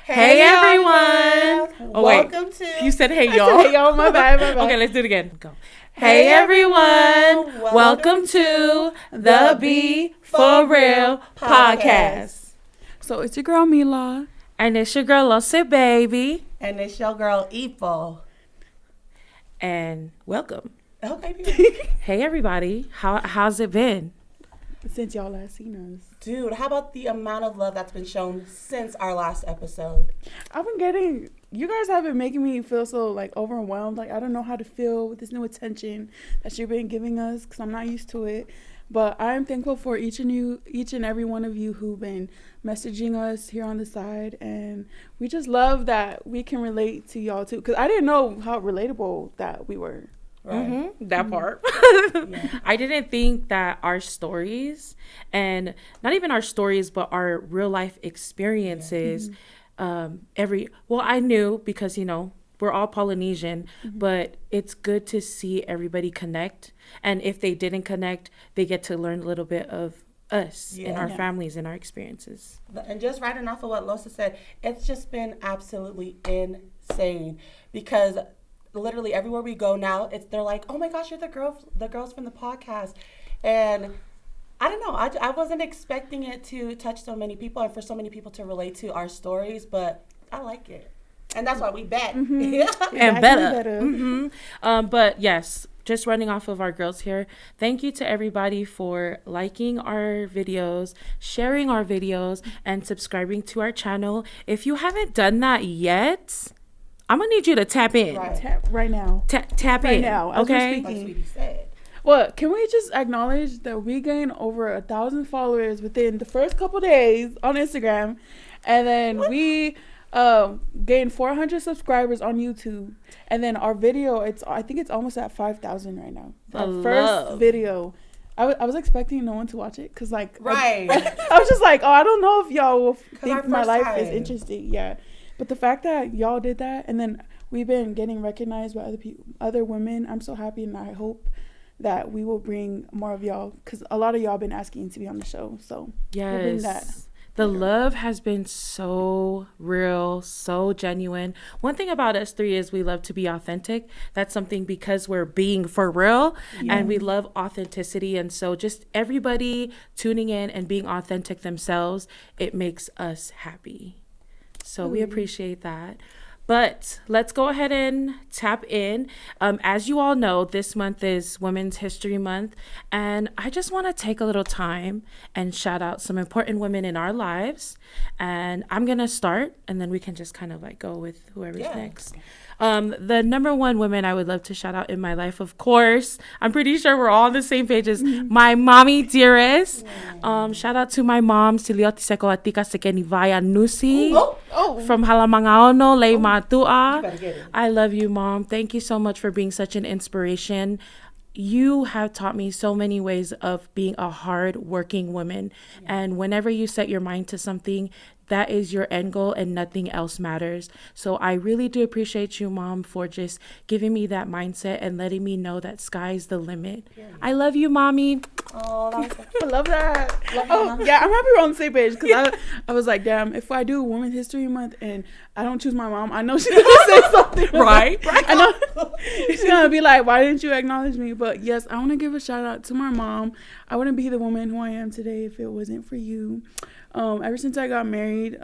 Hey everyone! Oh, welcome to. You said hey y'all. Hey y'all, my bad. Okay, let's do it again. Go. Hey everyone! Welcome to the BF4Real podcast. So it's your girl Mila. And it's your girl Lose Baby. And it's your girl Ep.2. And welcome. Oh, baby. Hey everybody. How's it been? Since y'all last seen us. Dude, how about the amount of love that's been shown since our last episode? You guys have been making me feel so like overwhelmed. Like I don't know how to feel with this new attention that you've been giving us because I'm not used to it. But I'm thankful for each and every one of you who've been messaging us here on the side. And we just love that we can relate to y'all too. Because I didn't know how relatable that we were. Right. Mm-hmm. That part. Yeah. I didn't think that our stories, and not even our stories, but our real life experiences, I knew because, we're all Polynesian, but it's good to see everybody connect. And if they didn't connect, they get to learn a little bit of us and our families and our experiences. And just riding off of what Losa said, it's just been absolutely insane because literally everywhere we go now, they're like, oh my gosh, you're the girls from the podcast. And I don't know, I wasn't expecting it to touch so many people and for so many people to relate to our stories, but I like it. And that's why we bet. And better. But yes, just running off of our girls here, thank you to everybody for liking our videos, sharing our videos, and subscribing to our channel. If you haven't done that yet, I'm gonna need you to tap in. Tap right now. Tap right in. now. Okay. Like Sweetie said. Well, can we just acknowledge that we gained over 1,000 followers within the first couple days on Instagram, and then we gained 400 subscribers on YouTube, and then our video, I think it's almost at 5,000 right now. Our first video. I was expecting no one to watch it because I was just like, I don't know if y'all will think my life is interesting. Yeah. But the fact that y'all did that, and then we've been getting recognized by other women, I'm so happy, and I hope that we will bring more of y'all, because a lot of y'all been asking to be on the show. So we'll bring that. The love has been so real, so genuine. One thing about us three is we love to be authentic. That's something because we're being for real, and we love authenticity. And so just everybody tuning in and being authentic themselves, it makes us happy. So we appreciate that. But let's go ahead and tap in. As you all know, this month is Women's History Month. And I just want to take a little time and shout out some important women in our lives. And I'm going to start, and then we can just kind of like go with whoever's next. The number one woman I would love to shout out in my life, of course, I'm pretty sure we're all on the same page, as my mommy dearest. Shout out to my mom, Silioti Seko Atika Sekeni Vaya Nusi from Halamangaono, Lei Matua. I love you, Mom. Thank you so much for being such an inspiration. You have taught me so many ways of being a hard-working woman. And whenever you set your mind to something, that is your end goal and nothing else matters. So I really do appreciate you, Mom, for just giving me that mindset and letting me know that sky's the limit. I love you, Mommy. Oh, I love that. Yeah, I'm happy we're on the same page, because I was like, damn, if I do Women's History Month and I don't choose my mom, I know she's gonna say something. Right. I know she's gonna be like, why didn't you acknowledge me? But yes, I want to give a shout out to my mom. I wouldn't be the woman who I am today if it wasn't for you. Ever since I got married,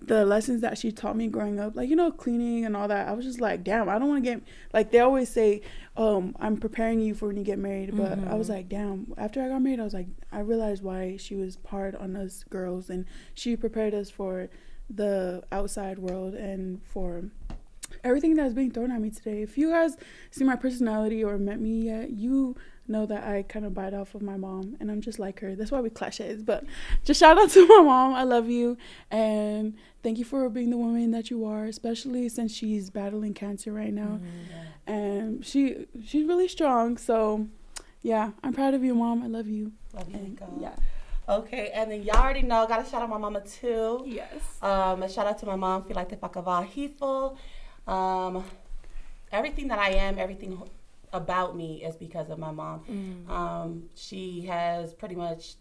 the lessons that she taught me growing up, like, cleaning and all that, I was just like, damn, I don't want to get, like, they always say, I'm preparing you for when you get married. But I was like, damn, after I got married, I was like, I realized why she was hard on us girls, and she prepared us for the outside world and for everything that's being thrown at me today. If you guys see my personality or met me yet, you know that I kind of bite off of my mom, and I'm just like her. That's why we clash heads. But just shout out to my mom. I love you, and thank you for being the woman that you are, especially since she's battling cancer right now. And she's really strong. So yeah, I'm proud of you, Mom. I love you. Love you, girl. Yeah. Okay, and then y'all already know, gotta shout out my mama too. Yes. A shout out to my mom, feel like the Pakava Hifo. Everything that I am, everything about me is because of my mom. She has pretty much,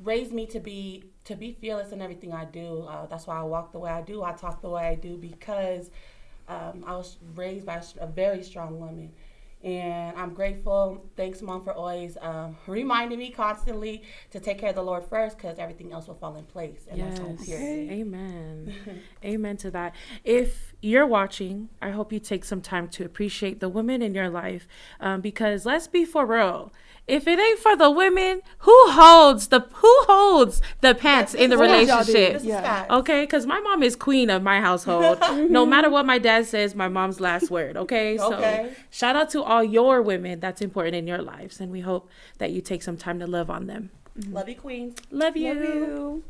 raised me to be fearless in everything I do. That's why I walk the way I do. I talk the way I do because I was raised by a very strong woman. And I'm grateful. Thanks, Mom, for always reminding me constantly to take care of the Lord first, because everything else will fall in place. And that's home period. Amen. Amen to that. If you're watching, I hope you take some time to appreciate the women in your life, because let's be for real. If it ain't for the women, who holds the pants in the relationship? Okay, because my mom is queen of my household. No matter what my dad says, my mom's last word. Okay, so shout out to all your women that's important in your lives, and we hope that you take some time to love on them. Love you, queens. Love you.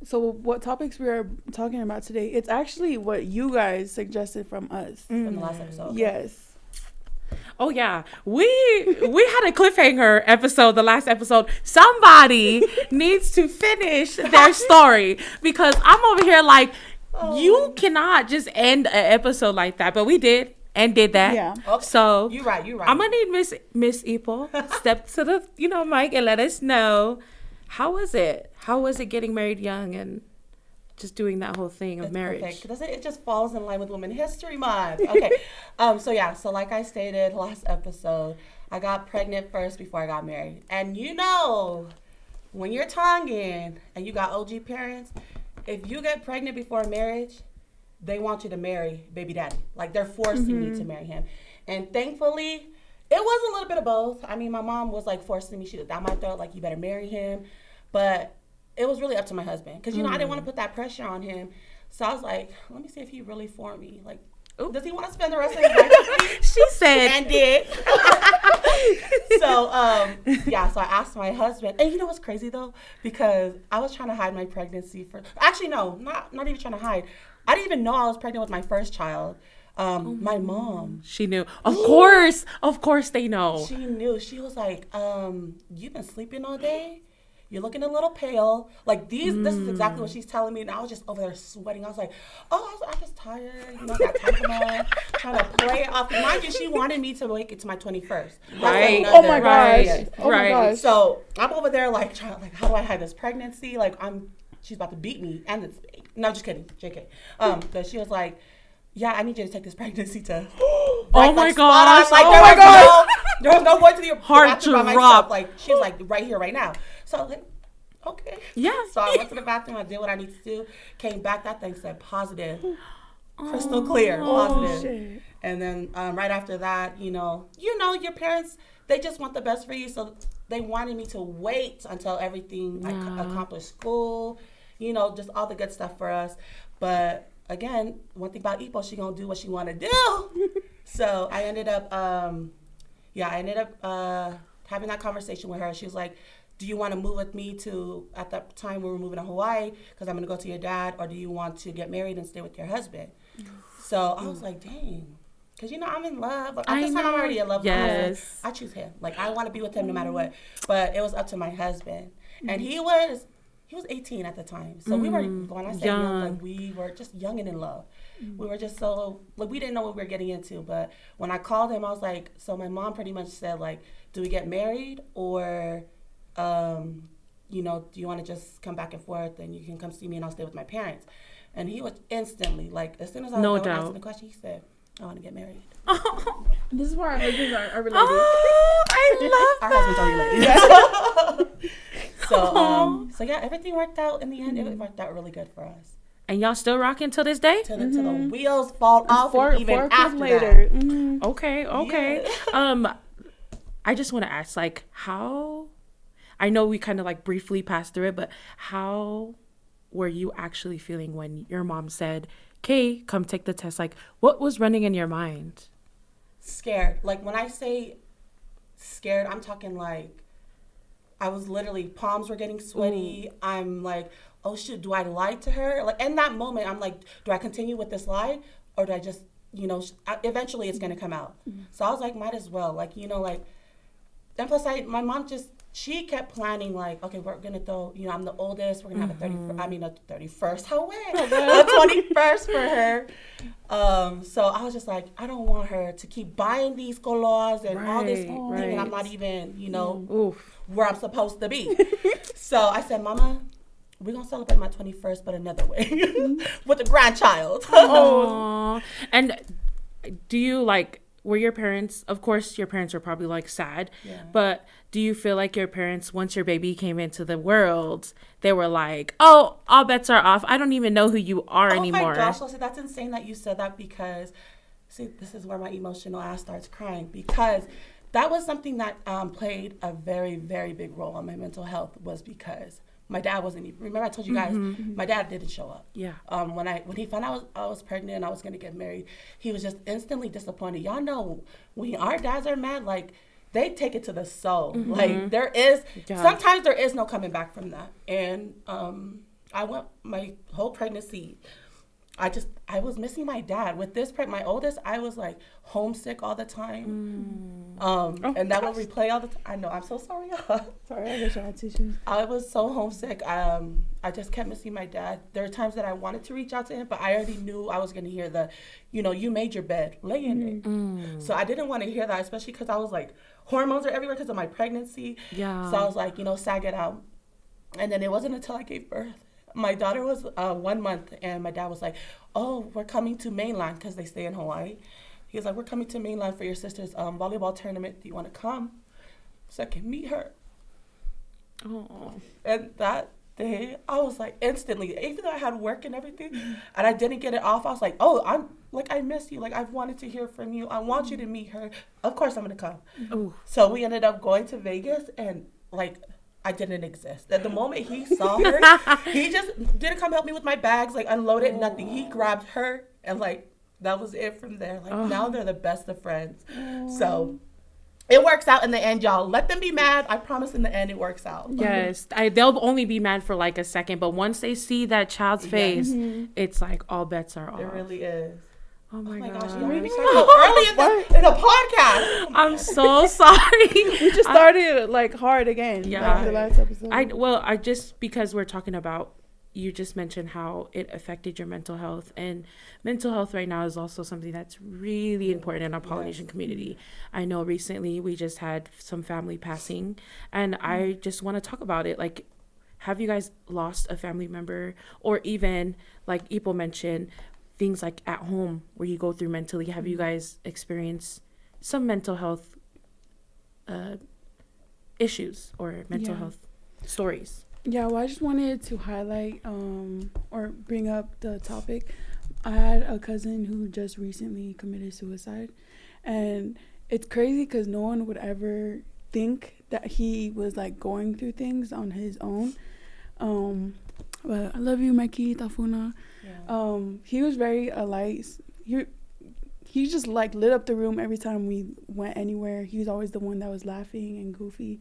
So what topics we are talking about today? It's actually what you guys suggested from us from the last episode. Yes. Oh yeah, we had a cliffhanger episode, the last episode. Somebody needs to finish their story, because I'm over here like, you cannot just end an episode like that. But we did and did that. Yeah. Okay. So you're right. I'm gonna need Miss Epil step to the mic and let us know, how was it? How was it getting married young and just doing that whole thing of marriage? It just falls in line with Women History Month. Okay. So like I stated last episode, I got pregnant first before I got married. And when you're Tongan and you got OG parents, if you get pregnant before marriage, they want you to marry baby daddy. Like, they're forcing you to marry him. And thankfully, it was a little bit of both. I mean, my mom was like forcing me. She was down my throat, like, you better marry him. But it was really up to my husband, because, I didn't want to put that pressure on him. So I was like, let me see if he really for me. Like, does he want to spend the rest of his life with me? She said. And did. So I asked my husband. And you know what's crazy, though? Because I was trying to hide my pregnancy actually, no, not even trying to hide. I didn't even know I was pregnant with my first child. My mom. She knew. Of course they know. She knew. She was like, you've been sleeping all day? You're looking a little pale. Like, this is exactly what she's telling me. And I was just over there sweating. I was like, I'm just tired. Got time for mom. Trying to play it off. Mind you, she wanted me to make it to my 21st. Right. Oh my gosh. Right. So I'm over there like, how do I hide this pregnancy? Like, she's about to beat me. And no, just kidding. JK. But she was like, yeah, I need you to take this pregnancy to. Oh my gosh. There was no going to the heart to by myself. Like, she was like, right here, right now. So I was like, okay. Yeah. So I went to the bathroom. I did what I needed to do. Came back. That thing said positive. Crystal clear. Positive. Shit. And then right after that, your parents, they just want the best for you. So they wanted me to wait until everything, accomplished school, just all the good stuff for us. But again, one thing about Epil, she gonna do what she want to do. So I ended up, having that conversation with her. She was like, do you want to move with me at that time we were moving to Hawaii, because I'm going to go to your dad, or do you want to get married and stay with your husband? So I was like, dang. Because, I'm in love. At this time, I'm already in love with my husband. I choose him. Like, I want to be with him no matter what. But it was up to my husband. And he was 18 at the time. So we were, when I say young, like, we were just young and in love. We were just so, like, we didn't know what we were getting into. But when I called him, I was like, so my mom pretty much said, like, do we get married, or, do you want to just come back and forth and you can come see me and I'll stay with my parents? And he was instantly, like, as soon as I was asking the question, he said, I want to get married. This is why our husbands are related. Oh, I love Our husbands are related. So yeah, everything worked out in the end. It worked out really good for us. And y'all still rocking till this day? Till the wheels fall off, and even after later. that. Mm-hmm. Okay. Yeah. I just want to ask, like, how, I know we kind of like briefly passed through it, but how were you actually feeling when your mom said, okay, come take the test? Like, what was running in your mind? Scared. Like, when I say scared, I'm talking like, I was literally, palms were getting sweaty. I'm like, oh shit, do I lie to her? Like, in that moment, I'm like, do I continue with this lie, or do I just, eventually it's gonna come out. So I was like, might as well, like, and plus my mom she kept planning, like, okay, we're gonna throw, I'm the oldest, we're gonna have a 31st, how way, a 21st for her. So I was just like, I don't want her to keep buying these colors and all this thing, and I'm not even, where I'm supposed to be. So I said, Mama, we're going to celebrate my 21st, but another way, with a grandchild. Aww. And do you, like, were your parents, of course, your parents were probably, like, sad, but do you feel like your parents, once your baby came into the world, they were like, oh, all bets are off. I don't even know who you are anymore. Oh, my gosh, Lucy, that's insane that you said that because, see, this is where my emotional ass starts crying because that was something that played a very, very big role on my mental health was because my dad wasn't even, remember I told you guys, my dad didn't show up. Yeah. When he found out I was pregnant and I was going to get married, he was just instantly disappointed. Y'all know when our dads are mad, like, they take it to the soul. Like, there is, sometimes there is no coming back from that. And I went my whole pregnancy, I was missing my dad. With this, my oldest, I was like homesick all the time. And that would replay all the time. I know, I'm so sorry. Sorry, I guess I had tissues. I was so homesick. I just kept missing my dad. There are times that I wanted to reach out to him, but I already knew I was going to hear you made your bed, lay in it. So I didn't want to hear that, especially because I was like, hormones are everywhere because of my pregnancy. Yeah. So I was like, sag it out. And then it wasn't until I gave birth. My daughter was 1 month, and my dad was like, oh, we're coming to mainland because they stay in Hawaii. He was like, we're coming to mainland for your sister's volleyball tournament. Do you want to come? So I can meet her. Oh. And that day, I was like, instantly, even though I had work and everything, and I didn't get it off, I was like, oh, I miss you. Like, I've wanted to hear from you. I want you to meet her. Of course I'm going to come. Ooh. So we ended up going to Vegas, and, like, I didn't exist. At the moment he saw her, he just didn't come help me with my bags, like unload it, nothing. He grabbed her and like that was it from there. Like now they're the best of friends. So it works out in the end, y'all. Let them be mad. I promise in the end it works out. Yes. They'll only be mad for like a second, but once they see that child's face, it's like all bets are off. It really is. Oh my gosh. You're early in the podcast. I'm so sorry. We just started like hard again. Yeah. Like the last episode. I just, because we're talking about, you just mentioned how it affected your mental health, and mental health right now is also something that's really important in our Polynesian community. I know recently we just had some family passing, and I just want to talk about it. Like, have you guys lost a family member, or even like Ipo mentioned, things like at home where you go through mentally? Have you guys experienced some mental health issues or mental health stories? Yeah, well, I just wanted to highlight or bring up the topic. I had a cousin who just recently committed suicide, and it's crazy because no one would ever think that he was like going through things on his own. But I love you, Mikey, Tafuna. Yeah. He was very light. He just like lit up the room every time we went anywhere. He was always the one that was laughing and goofy.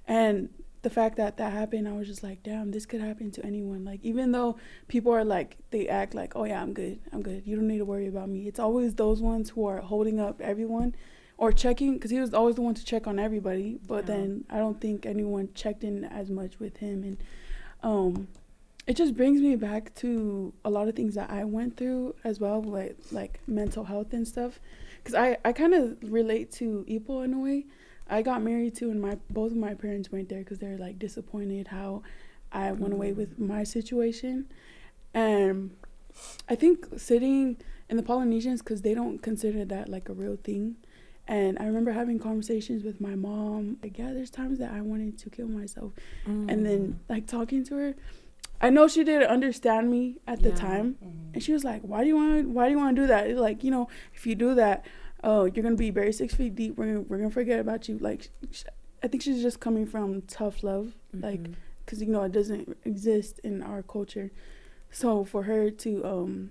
And the fact that happened, I was just like, damn, this could happen to anyone. Like, even though people are like, they act like, oh yeah, I'm good. You don't need to worry about me. It's always those ones who are holding up everyone or checking, because he was always the one to check on everybody. But then I don't think anyone checked in as much with him. And it just brings me back to a lot of things that I went through as well, like mental health and stuff. Because I kind of relate to Ipo in a way. I got married too, and both of my parents went there because they're like disappointed how I went away with my situation. And I think sitting in the Polynesians, because they don't consider that like a real thing. And I remember having conversations with my mom, like, yeah, there's times that I wanted to kill myself. And then like talking to her, I know she didn't understand me at the time. And she was like, why do you want to do that? It's like, if you do that, you're going to be buried 6 feet deep. We're going to forget about you. Like, I think she's just coming from tough love, like, because, it doesn't exist in our culture. So for her to,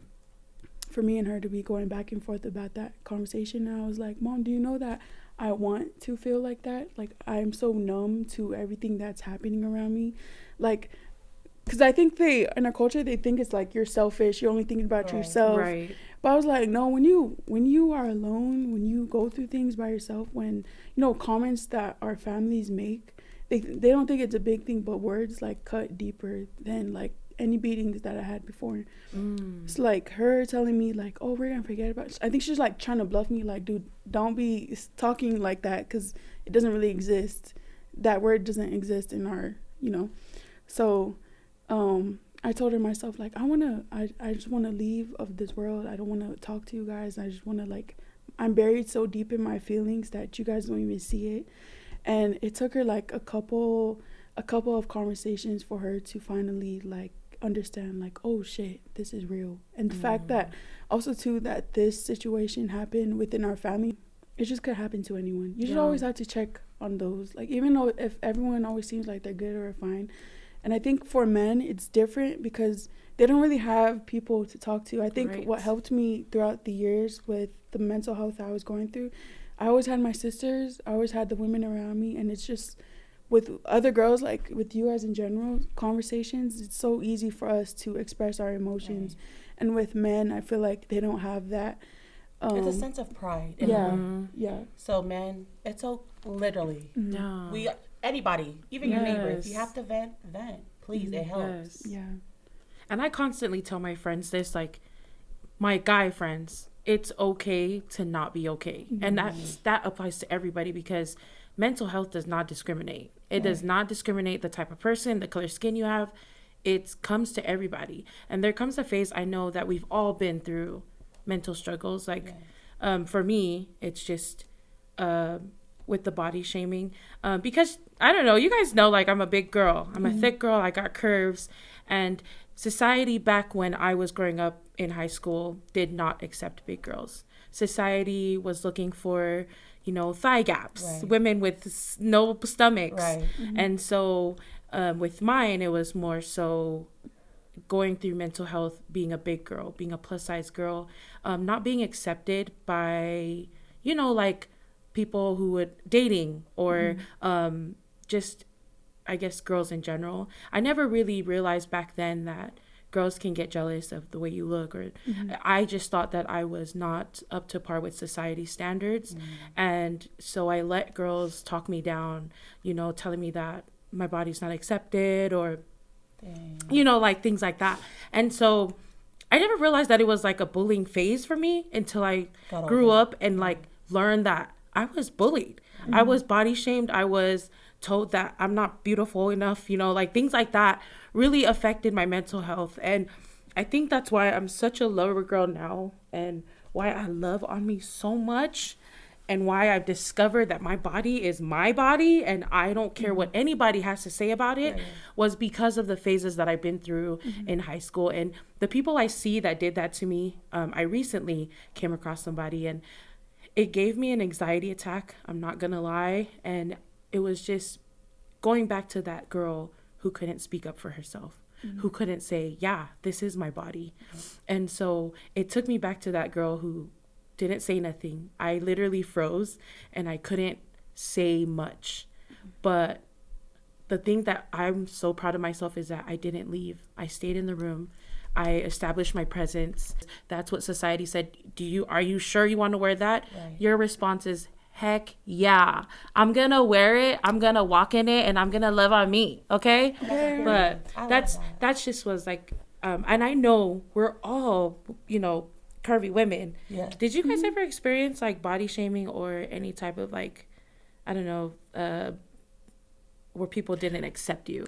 for me and her to be going back and forth about that conversation, and I was like, Mom, do you know that I want to feel like that? Like, I'm so numb to everything that's happening around me. Like, because I think in our culture, they think it's like you're selfish. You're only thinking about yourself. Right. But I was like, no, when you are alone, when you go through things by yourself, when, comments that our families make, they don't think it's a big thing, but words like cut deeper than like any beatings that I had before. It's like her telling me like, oh, we're going to forget about it. I think she's like trying to bluff me like, dude, don't be talking like that because it doesn't really exist. that word doesn't exist in our, so I told her myself, like, I just want to leave of this world. I don't want to talk to you guys. I just want to, like, I'm buried so deep in my feelings that you guys don't even see it. And it took her like a couple of conversations for her to finally, like, understand, like, oh shit, this is real. And the fact that also too that this situation happened within our family, it just could happen to anyone. You just always have to check on those, like, even though if everyone always seems like they're good or fine. And I think for men it's different because they don't really have people to talk to. I think what helped me throughout the years with the mental health I was going through, I always had my sisters, I always had the women around me, and it's just with other girls, like with you guys in general, conversations, it's so easy for us to express our emotions. And with men, I feel like they don't have that. It's a sense of pride. Yeah. So men, it's so literally, anybody, even your neighbor, if you have to vent, please, it helps. Yeah. And I constantly tell my friends this, like, my guy friends, it's okay to not be okay. And that applies to everybody because mental health does not discriminate. It does not discriminate the type of person, the color skin you have. It comes to everybody. And there comes a phase, I know that we've all been through mental struggles. Like, for me, it's just with the body shaming. Because, I don't know, you guys know, like, I'm a big girl. I'm a thick girl. I got curves. And society back when I was growing up in high school did not accept big girls. Society was looking for, thigh gaps, women with no stomachs. And so with mine, it was more so going through mental health, being a big girl, being a plus size girl, not being accepted by, like people who would dating or just, I guess, girls in general. I never really realized back then that girls can get jealous of the way you look, or I just thought that I was not up to par with society standards. And so I let girls talk me down, telling me that my body's not accepted or, like things like that. And so I never realized that it was like a bullying phase for me until I grew up and like learned that I was bullied. I was body shamed. I was told that I'm not beautiful enough, like things like that really affected my mental health. And I think that's why I'm such a lover girl now, and why I love on me so much, and why I've discovered that my body is my body and I don't care what anybody has to say about it, was because of the phases that I've been through in high school. And the people I see that did that to me, I recently came across somebody and it gave me an anxiety attack, I'm not gonna lie. And it was just going back to that girl who couldn't speak up for herself, who couldn't say, yeah, this is my body. And so it took me back to that girl who didn't say nothing. I literally froze and I couldn't say much. But the thing that I'm so proud of myself is that I didn't leave. I stayed in the room. I established my presence. That's what society said. Are you sure you want to wear that? Your response is, heck yeah, I'm gonna wear it, I'm gonna walk in it, and I'm gonna love on me, okay? But that's just was like, and I know we're all, curvy women. Did you guys ever experience like body shaming or any type of like, I don't know, where people didn't accept you?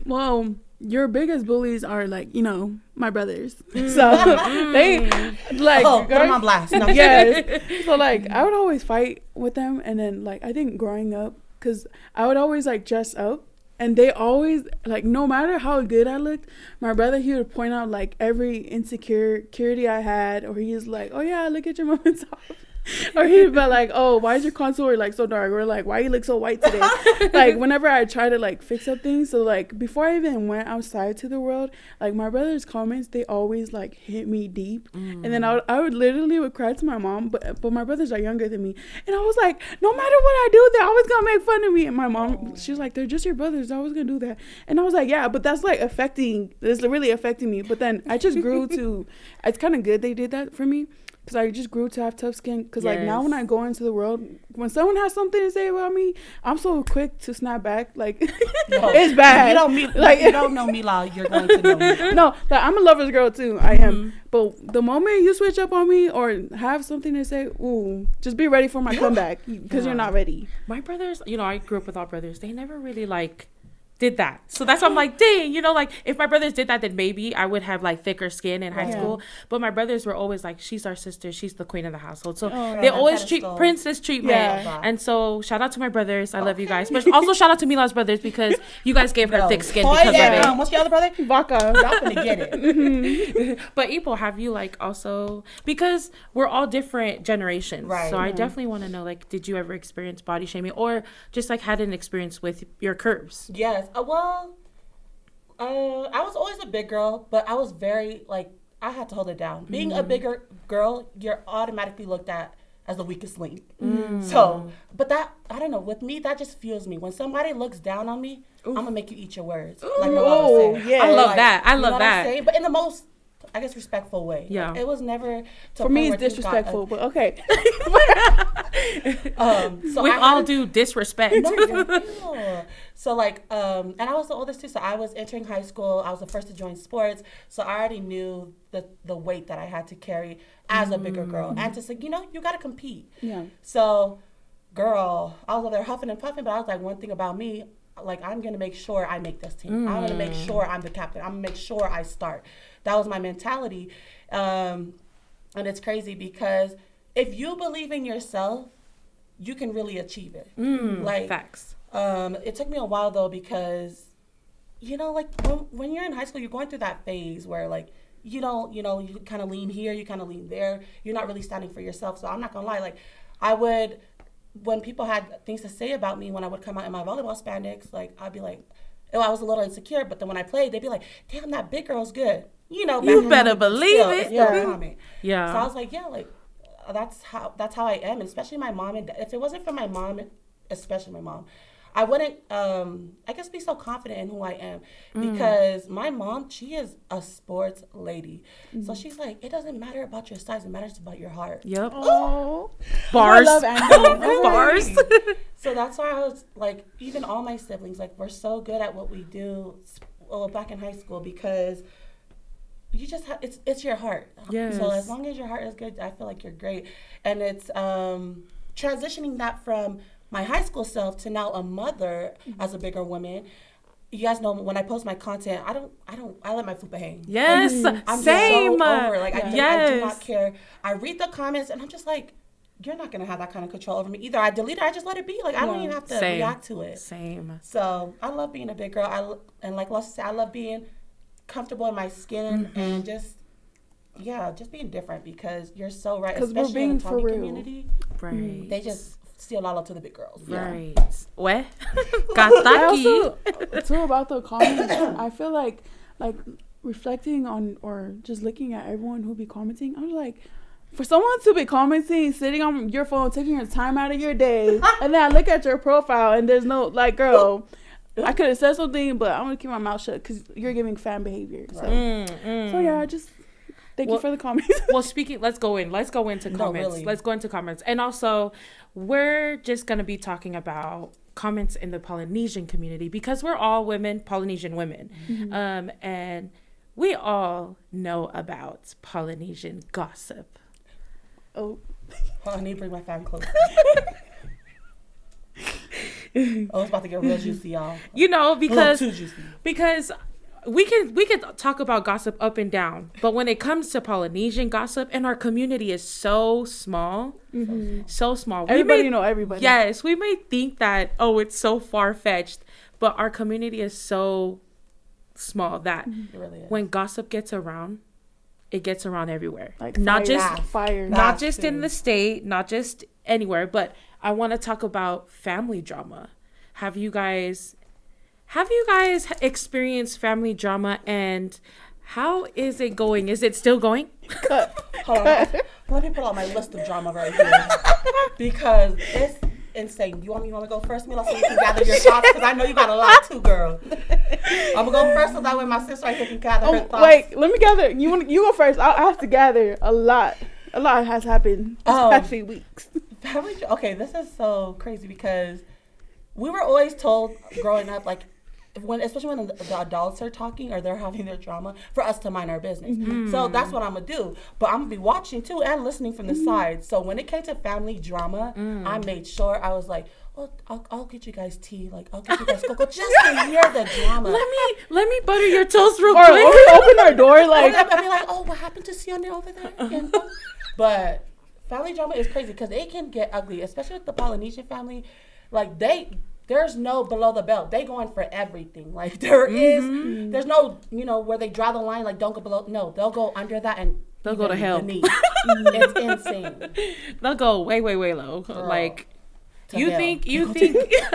Well, your biggest bullies are like, my brothers. So they like put them on blast. No. Yes. So like I would always fight with them, and then like I think growing up, because I would always like dress up, and they always like, no matter how good I looked, my brother, he would point out like every insecurity I had, or he's like, oh yeah, look at your mom and top. Or he'd be like, oh, why is your contour like so dark? Or like, why you look so white today? Like whenever I try to like fix up things. So like before I even went outside to the world, like my brother's comments, they always like hit me deep. And then I would literally cry to my mom, but my brothers are younger than me, and I was like, no matter what I do, they're always gonna make fun of me. And my mom, she was like, they're just your brothers, they're always gonna do that. And I was like, yeah, but that's like really affecting me. But then I just grew to, it's kind of good they did that for me. because I just grew to have tough skin. Because like now when I go into the world, when someone has something to say about me, I'm so quick to snap back. Like it's bad. You don't know Mila, you're going to know me. No, like, I'm a lover's girl too. I am. But the moment you switch up on me or have something to say, ooh, just be ready for my comeback because you're not ready. My brothers, I grew up with all brothers. They never really did that. So that's why I'm like, dang, if my brothers did that, then maybe I would have like thicker skin in high school. But my brothers were always like, she's our sister, she's the queen of the household. So they always treat princess treatment. And so shout out to my brothers. I love you guys. But also shout out to Mila's brothers because you guys gave her thick skin because of it. What's your other brother? Vodka. Y'all finna get it. But Ipo, have you also, because we're all different generations. Right. So I definitely want to know, did you ever experience body shaming or just had an experience with your curves? Yes. I was always a big girl, but I was very, I had to hold it down. Being a bigger girl, you're automatically looked at as the weakest link. So, but that, I don't know, with me, that just fuels me. When somebody looks down on me, I'm going to make you eat your words. Like my mom said. Yeah. I love that. I love that. But in the most, I guess, respectful way. Yeah. It was never... For me, it's disrespectful, but okay. So we all do disrespect. No. So, and I was the oldest, too. So, I was entering high school. I was the first to join sports. So, I already knew the weight that I had to carry as a bigger girl. And to say, you got to compete. Yeah. So, girl, I was over there huffing and puffing, but I was like, one thing about me, I'm going to make sure I make this team. I'm going to make sure I'm the captain. I'm going to make sure I start. That was my mentality. And it's crazy because if you believe in yourself, you can really achieve it. Facts. It took me a while though because, when you're in high school, you're going through that phase where you kind of lean here, you kind of lean there. You're not really standing for yourself. So I'm not gonna lie, when people had things to say about me when I would come out in my volleyball spandex, I'd be like, oh, I was a little insecure. But then when I played, they'd be like, damn, that big girl's good. You better believe it. Yeah. So I was like, that's how I am, especially my mom and dad. If it wasn't for my mom, especially my mom, I wouldn't I guess be so confident in who I am because my mom, she is a sports lady. So she's like, it doesn't matter about your size, it matters about your heart. Yep. Oh. Bars. I love Andy. Bars. So that's why I was even all my siblings, we're so good at what we do back in high school because you just have it's your heart. Yes. So as long as your heart is good, I feel like you're great. And it's transitioning that from my high school self to now a mother as a bigger woman. You guys know when I post my content, I let my fupa hang. Yes. I'm Same. so over. I do not care. I read the comments and I'm just like, you're not gonna have that kind of control over me either. I delete it, I just let it be. I don't even have to react to it. Same. So I love being a big girl. And like Lost said, I love being comfortable in my skin and just being different because you're so right. Especially in the Tongan community. Right. They just steal all up to the big girls. Right. What? Kataki. Too about the comments. I feel like reflecting on or just looking at everyone who be commenting, I was like, for someone to be commenting, sitting on your phone, taking your time out of your day, and then I look at your profile and there's no girl, I could have said something, but I'm gonna keep my mouth shut because you're giving fan behavior. So, so yeah, just thank you for the comments. Well, let's go into comments. Really. Let's go into comments, and also we're just gonna be talking about comments in the Polynesian community because we're all women, Polynesian women, and we all know about Polynesian gossip. Oh, I need to bring my fan close. It's about to get real juicy, y'all. Because too juicy. Because we can talk about gossip up and down, but when it comes to Polynesian gossip, and our community is so small, so small. Everybody know everybody. Yes, we may think that it's so far fetched, but our community is so small that when gossip gets around, it gets around everywhere. Not just in the state, not just anywhere, but I want to talk about family drama. Have you guys experienced family drama, and how is it going? Is it still going? Hold on. Let me pull out my list of drama right here because it's insane. You want me to go first, Mila, so you can gather your thoughts? Because I know you got a lot too, girl. I'm gonna go first so that way my sister right here can gather her thoughts. Wait, let me gather. You go first. I have to gather a lot. A lot has happened this past few weeks. Okay, this is so crazy because we were always told growing up, like, especially when the adults are talking or they're having their drama, for us to mind our business. So that's what I'm gonna do. But I'm gonna be watching too and listening from the side. So when it came to family drama, I made sure I was like, well, I'll get you guys tea. Like, I'll get you guys cocoa just to hear the drama. Let me butter your toast real quick. Or we open our door like. I'll be like, oh, what happened to Sione over there? But family drama is crazy because it can get ugly, especially with the Polynesian family. Like there's no below the belt. They going for everything. Like there's no, where they draw the line. Like don't go below. No, they'll go under that and they'll go to hell. It's insane. They'll go way low. Girl, like you think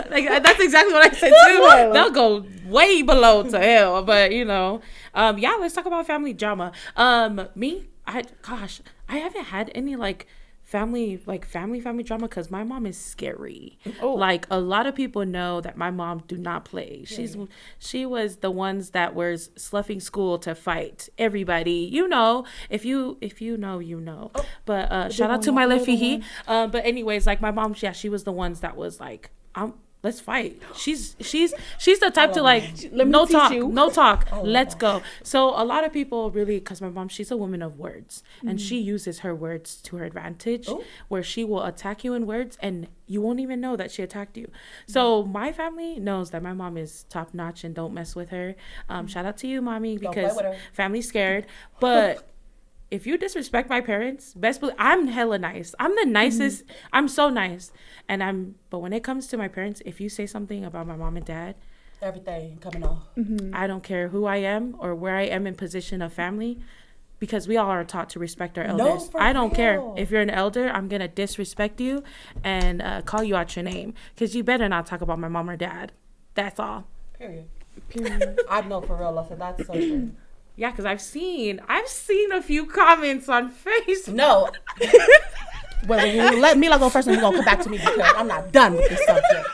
like that's exactly what I said too. They'll go way below to hell. But let's talk about family drama. I haven't had any family drama because my mom is scary. Like a lot of people know that my mom do not play. She was the ones that was sloughing school to fight everybody. If you know. But shout out to my Lefihi. But anyways, like my mom, she was the ones that was like, let's fight. She's the type to no talk. Let's go. So a lot of people really, because my mom, she's a woman of words, and she uses her words to her advantage, where she will attack you in words, and you won't even know that she attacked you. So my family knows that my mom is top notch, and don't mess with her. Shout out to you, mommy, because family's scared. But if you disrespect my parents, I'm hella nice. I'm the nicest. I'm so nice. But when it comes to my parents, if you say something about my mom and dad, everything coming off. I don't care who I am or where I am in position of family, because we all are taught to respect our elders. I don't care. If you're an elder, I'm going to disrespect you and call you out your name, because you better not talk about my mom or dad. That's all. Period. I know for real, Lisa. That's so true. Yeah, because I've seen a few comments on Facebook. No. Well, let Mila go first, and you're going to come back to me because I'm not done with this subject.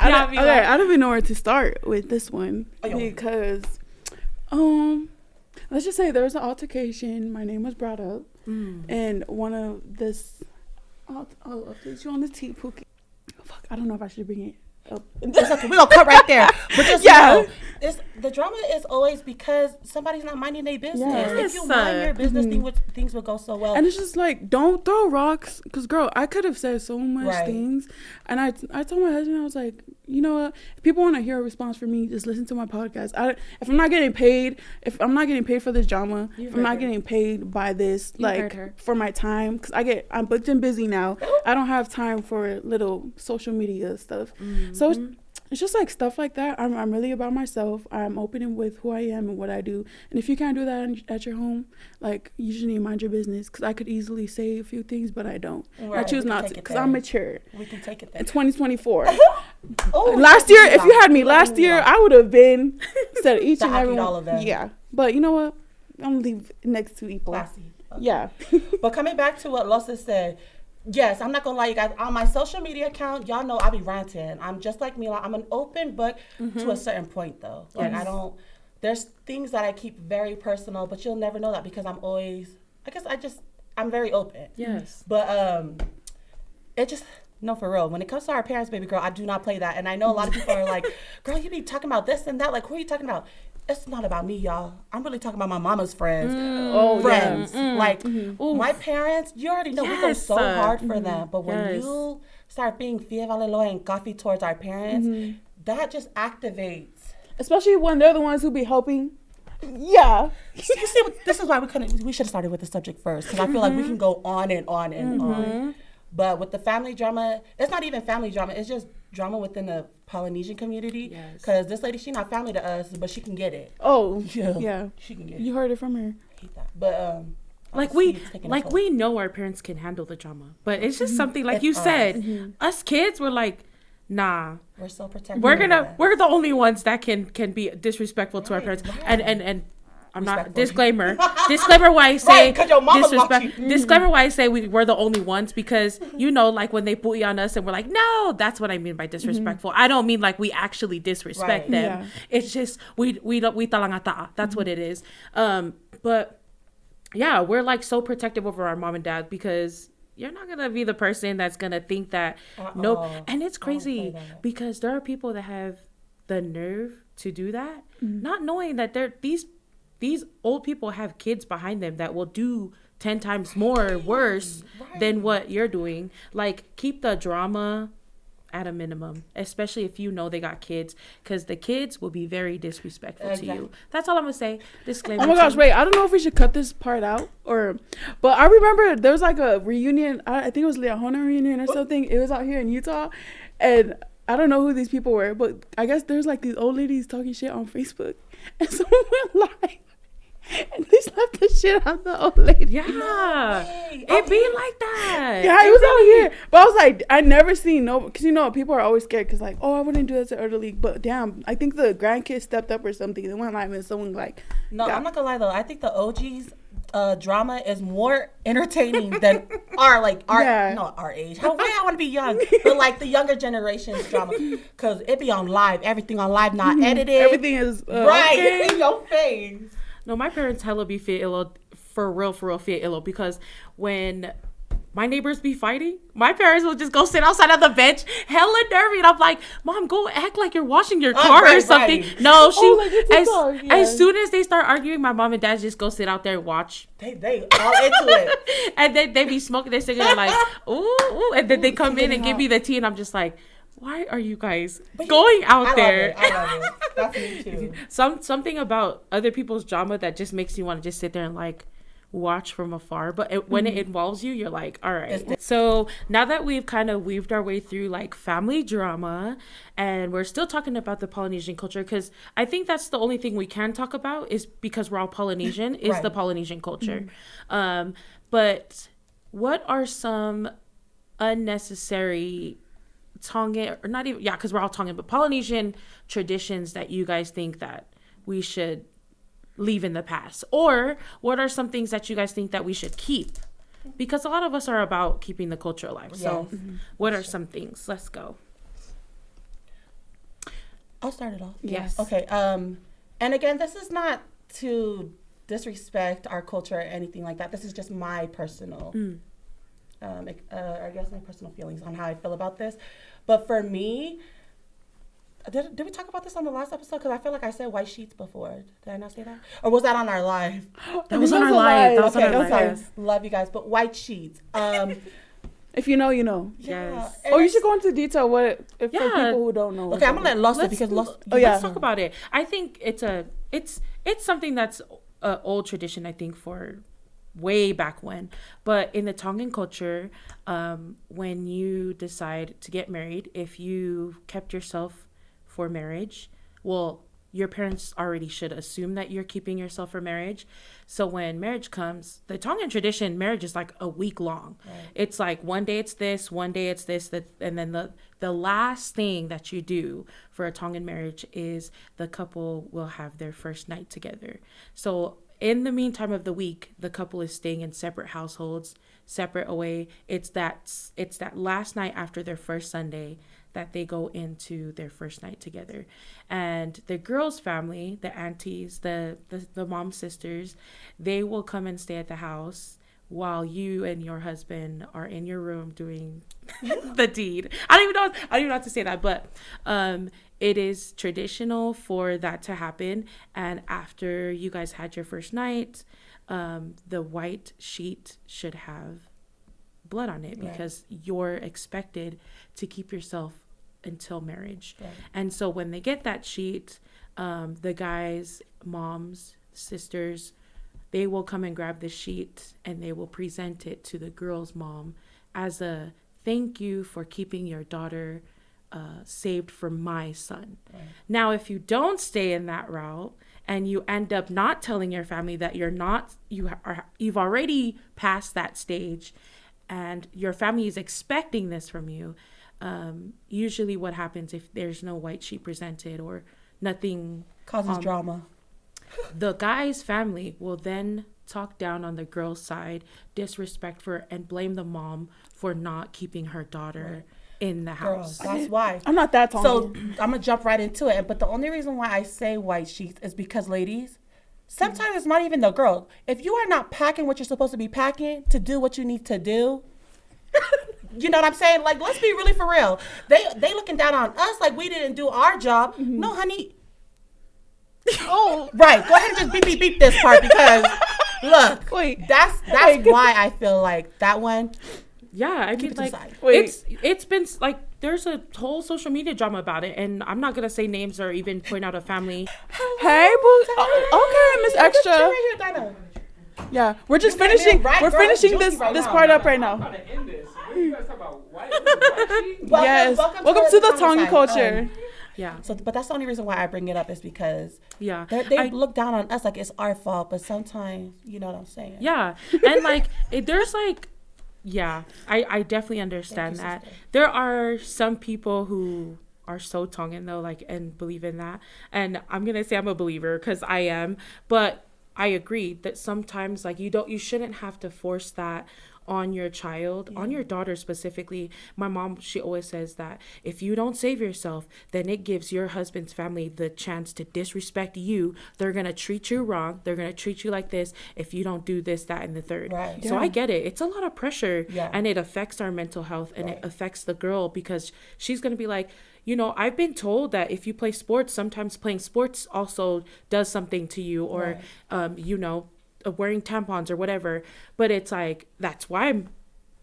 I don't even know where to start with this one because, let's just say there was an altercation. My name was brought up, and one of this, I'll update you on the tea, Pookie. Fuck, I don't know if I should bring it up. It's okay. We're going to cut right there. But just the drama is always because somebody's not minding their business. Yes. If you mind your business, things would go so well. And it's just like, don't throw rocks. Because, girl, I could have said so much things. And I told my husband, I was like, you know what? If people want to hear a response from me, just listen to my podcast. If I'm not getting paid for this drama, if I'm not getting paid by this, for my time, because I'm booked and busy now. I don't have time for little social media stuff. So it's just like stuff like that. I'm really about myself. I'm open with who I am and what I do. And if you can't do that at your home, you just need to mind your business. Because I could easily say a few things, but I don't. Right, I choose not to because I'm mature. We can take it there. In 2024. Last year, if you had me last year, I would have been said each and every one. All of them. Yeah. But you know what? I'm going to leave next to people. Classy. Okay. Yeah. But coming back to what Losa said, yes, I'm not going to lie, you guys. On my social media account, y'all know I be ranting. I'm just like Mila. I'm an open book to a certain point, though. There's things that I keep very personal, but you'll never know that because I'm very open. Yes. But no, for real. When it comes to our parents, baby girl, I do not play that. And I know a lot of people are like, girl, you be talking about this and that. Like, who are you talking about? It's not about me, y'all. I'm really talking about my mama's friends. Friends. My parents, you already know we go so hard for them. But when you start being fievaleloa and coffee towards our parents, that just activates. Especially when they're the ones who be helping. Yeah. You see, this is why we should have started with the subject first. Because I feel like we can go on and on and on. But with the family drama, it's not even family drama. It's just drama within the Polynesian community. Because this lady, she not family to us, but she can get it. Oh, yeah. She can get it. You heard it from her. I hate that. But, we know our parents can handle the drama. But it's just something, like you said, us kids were like, nah. We're so protective. We're the only ones that can be disrespectful to our parents. And I'm not disclaimer why I say disclaimer why I say we're the only ones, because when they bully on us and we're like, no, that's what I mean by disrespectful. I don't mean like we actually disrespect them. It's just we talangata. That's what it is. But yeah, we're like so protective over our mom and dad because you're not gonna be the person that's gonna think that nope. And it's crazy because there are people that have the nerve to do that, not knowing that these old people have kids behind them that will do 10 times more worse than what you're doing. Like, keep the drama at a minimum, especially if you know they got kids, because the kids will be very disrespectful to you. That's all I'm gonna say. Disclaimer. Oh my gosh, wait, I don't know if we should cut this part out but I remember there was like a reunion. I think it was Leahona reunion or something. It was out here in Utah, and I don't know who these people were, but I guess there's like these old ladies talking shit on Facebook, and someone went live. And they slapped the shit out of the old lady. Yeah. It be like that. Yeah, it was out here. But I was like, I never seen because people are always scared because like, oh, I wouldn't do that to elderly. But damn, I think the grandkids stepped up or something. They went live and someone like. No, I'm not gonna lie though. I think the OG's drama is more entertaining than our age. How way I want to be young, but like the younger generation's drama, because it be on live. Everything on live, not edited. Everything is right in your face. No, my parents hella be feel for real feel illo because when my neighbors be fighting, my parents will just go sit outside on the bench, hella nervy, and I'm like, Mom, go act like you're washing your car or something. Right. No, as soon as they start arguing, my mom and dad just go sit out there and watch. They all into it. And then they be smoking their cigarette like, ooh, and then they come in and give me the tea, and I'm just like, why are you guys going out there? I love it. That's me too. Something about other people's drama that just makes you want to just sit there and like watch from afar. But when it involves you, you're like, all right. So now that we've kind of weaved our way through like family drama, and we're still talking about the Polynesian culture, because I think that's the only thing we can talk about is because we're all Polynesian is the Polynesian culture. But what are some unnecessary Tongan, or not even, because we're all Tongan, but Polynesian traditions that you guys think that we should leave in the past? Or what are some things that you guys think that we should keep? Because a lot of us are about keeping the culture alive. So what are some things? Let's go. I'll start it off. Yes. Okay. And again, this is not to disrespect our culture or anything like that. This is just my personal I guess my personal feelings on how I feel about this. But for me, did we talk about this on the last episode? Because I feel like I said white sheets before. Did I not say that? Or was that on our live? That was on our live. That was on our live. Love you guys. But white sheets. If you know, you know. Yes. Oh, you should go into detail for people who don't know. Okay, I'm gonna let Lost because Lost. Let's talk about it. I think it's something that's an old tradition. I think for way back when, but in the Tongan culture, when you decide to get married, if you kept yourself for marriage, well, your parents already should assume that you're keeping yourself for marriage. So when marriage comes, the Tongan tradition, marriage is like a week long. Right. It's like one day it's this, one day it's this, and then the last thing that you do for a Tongan marriage is the couple will have their first night together. So in the meantime of the week, the couple is staying in separate households, separate away. It's that last night after their first Sunday that they go into their first night together. And the girl's family, the aunties, the mom sisters, they will come and stay at the house while you and your husband are in your room doing the deed. I don't even know how to say that, but it is traditional for that to happen. And after you guys had your first night, the white sheet should have blood on it because you're expected to keep yourself until marriage. Right. And so when they get that sheet, the guys, moms, sisters, they will come and grab the sheet and they will present it to the girl's mom as a thank you for keeping your daughter saved for my son. Right. Now, if you don't stay in that route and you end up not telling your family that you've already passed that stage and your family is expecting this from you, usually what happens if there's no white sheet presented or nothing causes drama, the guy's family will then talk down on the girl's side, disrespect her, and blame the mom for not keeping her daughter in the house. That's why. I'm not that tall. So I'm going to jump right into it. But the only reason why I say white sheets is because, ladies, Sometimes it's not even the girl. If you are not packing what you're supposed to be packing to do what you need to do, you know what I'm saying? Like, let's be really for real. They looking down on us like we didn't do our job. Mm-hmm. No, honey. Oh, right. Go ahead and just beep this part because look, that's why I feel like that one. Yeah, I mean, like, it's been like there's a whole social media drama about it, and I'm not gonna say names or even point out a family. Hey, boo. Okay, Miss Extra. Yeah, we're just finishing. We're finishing this part up right now. I'm about to end this. What are you guys talking about? Yes. Welcome to the Tongan culture. Yeah. So, but that's the only reason why I bring it up is because they look down on us like it's our fault, but sometimes you know what I'm saying. Yeah, and like there's like. Yeah, I definitely understand that. Sister. There are some people who are so Tongan though, like, and believe in that. And I'm gonna say I'm a believer because I am, but I agree that sometimes like you shouldn't have to force that on your child, on your daughter specifically. My mom, she always says that if you don't save yourself, then it gives your husband's family the chance to disrespect you. They're going to treat you wrong. They're going to treat you like this if you don't do this, that, and the third. Right. So I get it. It's a lot of pressure and it affects our mental health and it affects the girl because she's going to be like, you know, I've been told that if you play sports, sometimes playing sports also does something to you or, you know, wearing tampons or whatever, but it's like that's why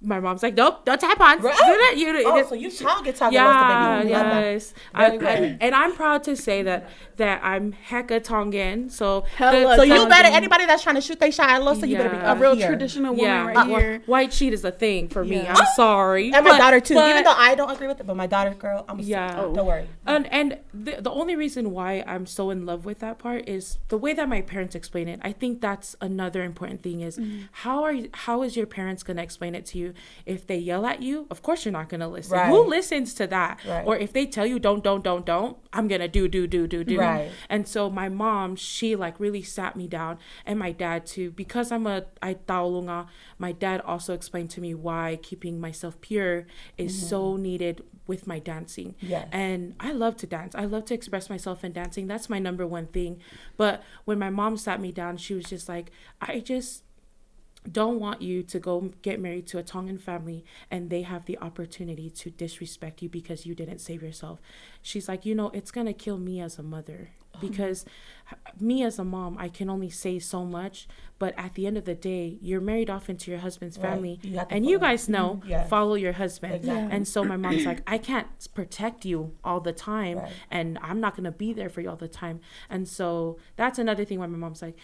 my mom's like, nope, no tampons. Right? So you child get talking about the baby. Yes. And I'm proud to say that I'm hecka Tongan. So so you better, anybody that's trying to shoot their shot at Losa, you better be a real traditional woman right here. White sheet is a thing for me. I'm sorry. And my daughter too. Even though I don't agree with it, but my daughter, girl, I'm don't worry. And the only reason why I'm so in love with that part is the way that my parents explain it. I think that's another important thing is how is your parents going to explain it to you? If they yell at you, of course you're not going to listen. Right. Who listens to that? Right. Or if they tell you don't, I'm going to do. Right. And so my mom, she like really sat me down, and my dad too, because I taulunga, my dad also explained to me why keeping myself pure is so needed with my dancing. Yes. And I love to dance. I love to express myself in dancing. That's my number one thing. But when my mom sat me down, she was just like, I just don't want you to go get married to a Tongan family and they have the opportunity to disrespect you because you didn't save yourself. She's like, you know, it's going to kill me as a mother because me as a mom, I can only say so much. But at the end of the day, you're married off into your husband's family and you guys know, follow your husband. Exactly. And so my mom's like, I can't protect you all the time and I'm not going to be there for you all the time. And so that's another thing why my mom's like,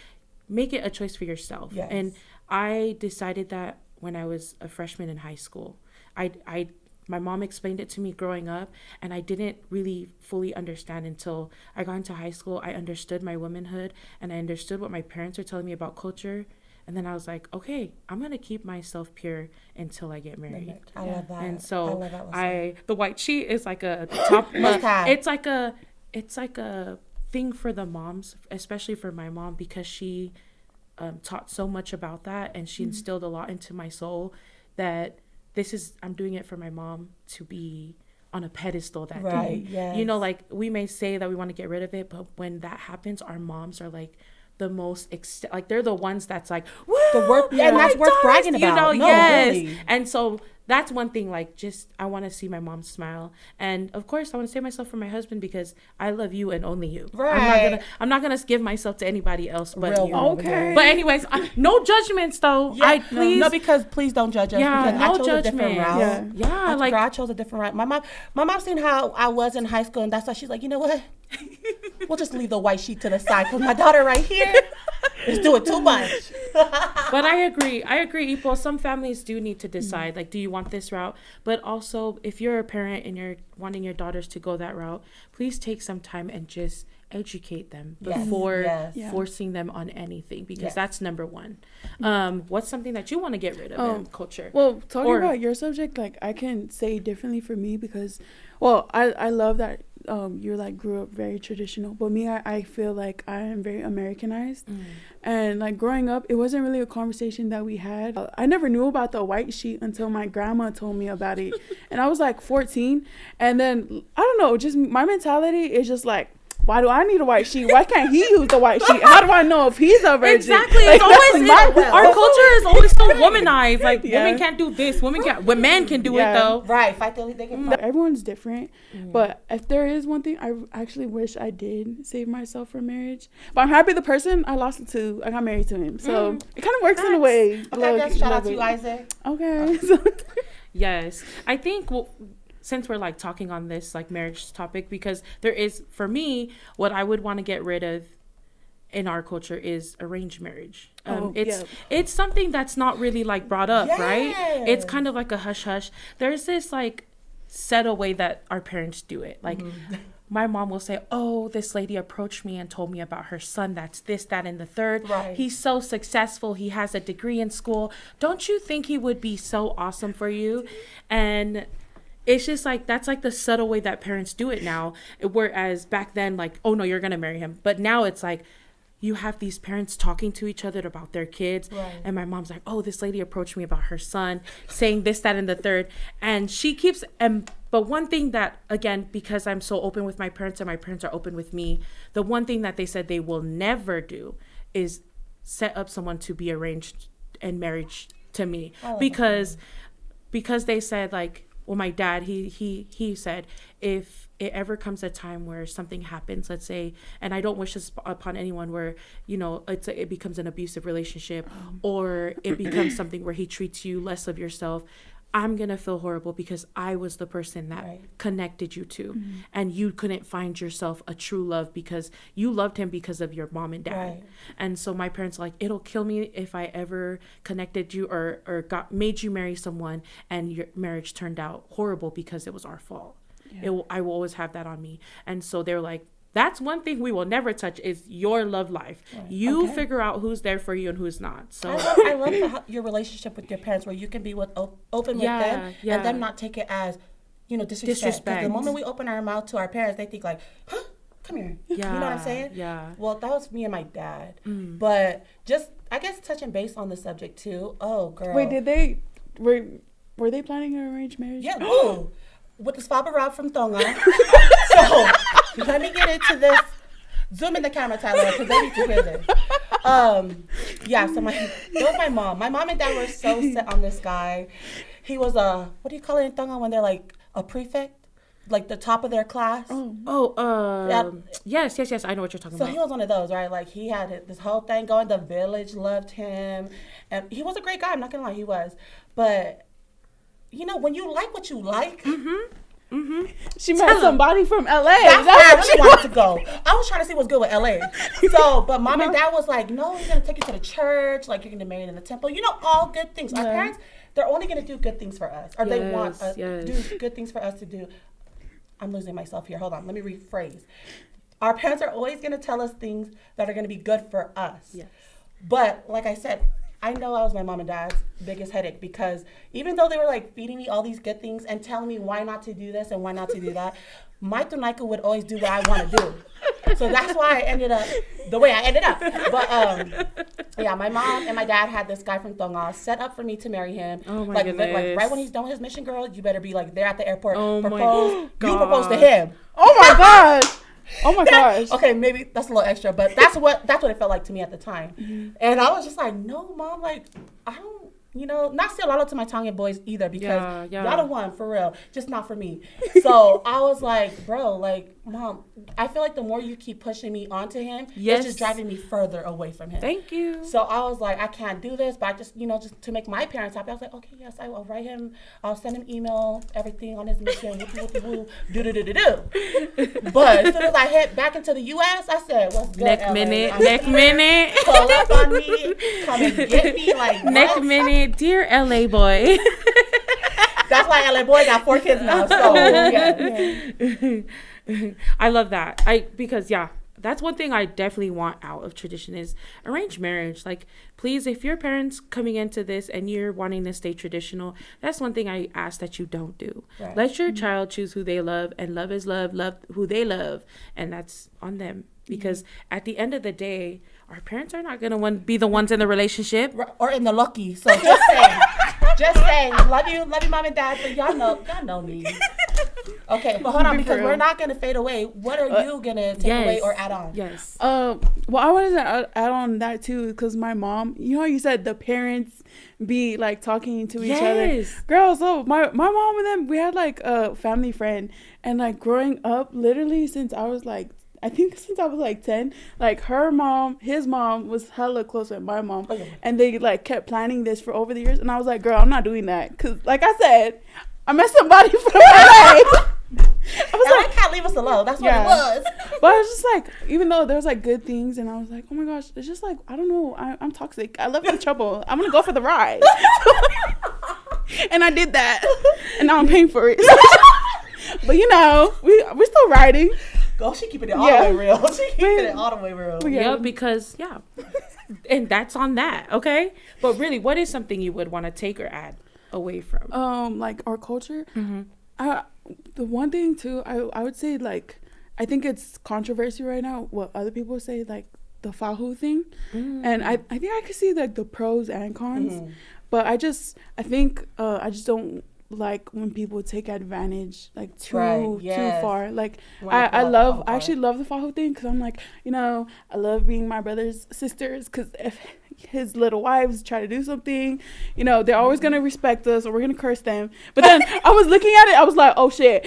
make it a choice for yourself. Yes. And I decided that when I was a freshman in high school. My mom explained it to me growing up, and I didn't really fully understand until I got into high school. I understood my womanhood, and I understood what my parents were telling me about culture. And then I was like, okay, I'm going to keep myself pure until I get married. I love that. And so the white sheet is like a top. It's like a thing for the moms, especially for my mom, because she taught so much about that, and she instilled a lot into my soul that I'm doing it for my mom to be on a pedestal that day. Yes. You know, like we may say that we want to get rid of it, but when that happens, our moms are like the most like they're the ones that's like, woo, and that's worth bragging about. You know, no, yes. Really. And so that's one thing, like, just I want to see my mom smile, and of course I want to save myself for my husband because I love you and only you. Right. I'm not gonna give myself to anybody else but you. Okay. But anyways, no judgments though. Yeah. Because please don't judge us. Yeah, because no I chose judgment. A different route. Yeah. I chose a different route. My mom seen how I was in high school, and that's why she's like, you know what? We'll just leave the white sheet to the side because my daughter right here is doing too much. But I agree, Ipo. Some families do need to decide, like, do you want this route? But also, if you're a parent and you're wanting your daughters to go that route, please take some time and just educate them before forcing them on anything, because that's number one. What's something that you want to get rid of in culture? Well, talking about your subject, like, I can say differently for me because, well, I love that you're like grew up very traditional, but me, I feel like I am very Americanized. And like growing up, it wasn't really a conversation that we had. I never knew about the white sheet until my grandma told me about it. And I was like 14, and then I don't know, just my mentality is just like, why do I need a white sheet? Why can't he use the white sheet? How do I know if he's a virgin? Exactly. Like, Our culture is always so womanized. Like, women can't do this. Men can do it, though. Right. Fight till they can fight. Everyone's different. But if there is one thing, I actually wish I did save myself for marriage. But I'm happy the person I lost it to, I got married to him. So it kind of works in a way. Okay, I guess shout out to you, Isaac. Okay. Yes. I think... since we're like talking on this like marriage topic, because there is, for me, what I would want to get rid of in our culture is arranged marriage. It's something that's not really like brought up, right? It's kind of like a hush hush. There's this like subtle way that our parents do it. Like my mom will say, oh, this lady approached me and told me about her son. That's this, that, and the third. Right. He's so successful. He has a degree in school. Don't you think he would be so awesome for you? And it's just like, that's like the subtle way that parents do it now. Whereas back then, like, oh no, you're going to marry him. But now it's like, you have these parents talking to each other about their kids. Right. And my mom's like, oh, this lady approached me about her son, saying this, that, and the third. And she keeps, but one thing that, again, because I'm so open with my parents and my parents are open with me, the one thing that they said they will never do is set up someone to be arranged and married to me. Because they said, like, well, my dad, he said, if it ever comes a time where something happens, let's say, and I don't wish this upon anyone, where, you know, it becomes an abusive relationship, or it becomes something where he treats you less of yourself, I'm going to feel horrible because I was the person that connected you to, and you couldn't find yourself a true love because you loved him because of your mom and dad. Right. And so my parents are like, it'll kill me if I ever connected you or made you marry someone and your marriage turned out horrible because it was our fault. Yeah. I will always have that on me. And so they're like, that's one thing we will never touch is your love life. Right. You figure out who's there for you and who's not. So I love your relationship with your parents, where you can be open with them and them not take it as, you know, disrespect. The moment we open our mouth to our parents, they think like, huh? Come here. Yeah. You know what I'm saying? Yeah. Well, that was me and my dad. But just, I guess, touching base on the subject too. Oh, girl. Wait, were they planning an arranged marriage? Yeah. Ooh. With this BF4Real from Tongan. So let me get into this. Zoom in the camera, Tyler, because they need to hear this. So that was my mom. My mom and dad were so set on this guy. He was what do you call it in Tongan when they're like a prefect? Like the top of their class? Yes, I know what you're talking about. So he was one of those, right? Like he had this whole thing going. The village loved him. And he was a great guy, I'm not going to lie, he was. But, you know, when you like what you like... She met somebody from LA. That's where I really wanted to go. I was trying to see what's good with LA. So, but mom and dad was like, no, he's going to take you to the church. Like, you're going to marry in the temple. You know, all good things. Our parents, they're only going to do good things for us. Or they want us to do good things for us to do. I'm losing myself here. Hold on. Let me rephrase. Our parents are always going to tell us things that are going to be good for us. Yes. But, like I said, I know I was my mom and dad's biggest headache, because even though they were like feeding me all these good things and telling me why not to do this and why not to do that, my tunaika would always do what I want to do. So that's why I ended up the way I ended up. But my mom and my dad had this guy from Tongan set up for me to marry him. Oh my goodness. Like right when he's done with his mission, girl, you better be like there at the airport. You propose to him. Oh my gosh. Oh my gosh. Okay, maybe that's a little extra, but that's what it felt like to me at the time. And I was just like, no, mom, like, I don't, you know, not say a lot to my Tongan boys either, because y'all the one, for real, just not for me. So I was like, bro, like, mom, I feel like the more you keep pushing me onto him, it's just driving me further away from him. Thank you. So I was like, I can't do this, but I just, you know, just to make my parents happy, I was like, okay, yes, I will write him, I'll send him email, everything on his mission, do. But as soon as I hit back into the U.S., I said, what's good, Next minute. Pull up on me, come and get me, like, next minute. Dear LA boy. That's why LA boy got 4 kids now. So I love that. Because that's one thing I definitely want out of tradition is arranged marriage. Like, please, if your parents coming into this and you're wanting to stay traditional, that's one thing I ask that you don't do. Right. Let your child choose who they love, and love is love who they love, and that's on them. Because at the end of the day, our parents are not going to be the ones in the relationship. Or in the lucky. So just saying. Love you, mom and dad, but y'all know me. Okay, but hold on, because we're not going to fade away. What are you going to take away or add on? Yes. Well, I wanted to add on that too, because my mom, you know how you said the parents be like talking to each other? Girl, so my mom and them, we had like a family friend, and like growing up, literally since I was like, I think since I was like 10, like his mom was hella close with my mom. And they like kept planning this for over the years. And I was like, girl, I'm not doing that. Cause like I said, I met somebody for my life. I can't leave us alone. That's what it was. But I was just like, even though there was like good things, and I was like, oh my gosh, it's just like, I don't know, I'm toxic. I love the trouble. I'm gonna go for the ride. And I did that, and now I'm paying for it. But you know, we're still riding. Go, she keeping it all the way real. She keeping it all the way real. Yeah, because and that's on that. Okay, but really, what is something you would want to take or add away from? Like our culture. The one thing too, I would say, like, I think it's controversy right now what other people say, like the Fahu thing. And I think I could see like the pros and cons. But I think I just don't like when people take advantage like too far. Like I actually love the Fahu thing, because I'm like, you know, I love being my brother's sisters, because if his little wives try to do something, you know, they're always gonna respect us, or we're gonna curse them. But then I was looking at it, I was like, oh shit,